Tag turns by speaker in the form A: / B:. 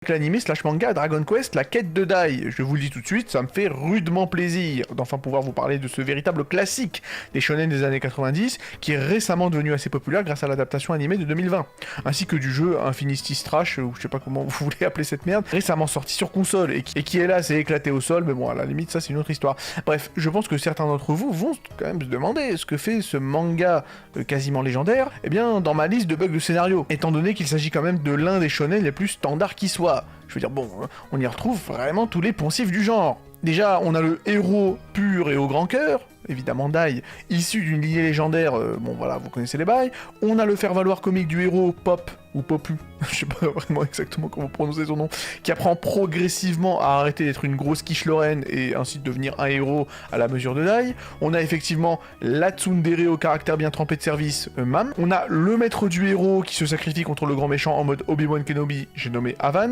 A: l'anime slash manga Dragon Quest, la quête de Dai. Je vous le dis tout de suite, ça me fait rudement plaisir d'enfin pouvoir vous parler de ce véritable classique des shonen des années 90, qui est récemment devenu assez populaire grâce à l'adaptation animée de 2020, ainsi que du jeu Infinity Strash, ou je sais pas comment vous voulez appeler cette merde, récemment sorti sur console, et qui est là, s'est éclaté au sol, mais bon, à la limite, ça c'est une autre histoire. Bref, je pense que certains d'entre vous vont quand même se demander ce que fait ce manga quasiment légendaire, eh bien, dans ma liste de bugs de scénario, étant donné qu'il s'agit quand même de l'un des shonen les plus standards qui soit. Je veux dire, bon, on y retrouve vraiment tous les poncifs du genre. Déjà, on a le héros pur et au grand cœur, évidemment Dai, issu d'une lignée légendaire, bon voilà, vous connaissez les bails. On a le faire-valoir comique du héros, Pop, ou Popu, je sais pas vraiment exactement comment prononcer son nom, qui apprend progressivement à arrêter d'être une grosse quiche lorraine et ainsi de devenir un héros à la mesure de Dai. On a effectivement la tsundere au caractère bien trempé de service, Mam. On a le maître du héros qui se sacrifie contre le grand méchant en mode Obi-Wan Kenobi, j'ai nommé Avan.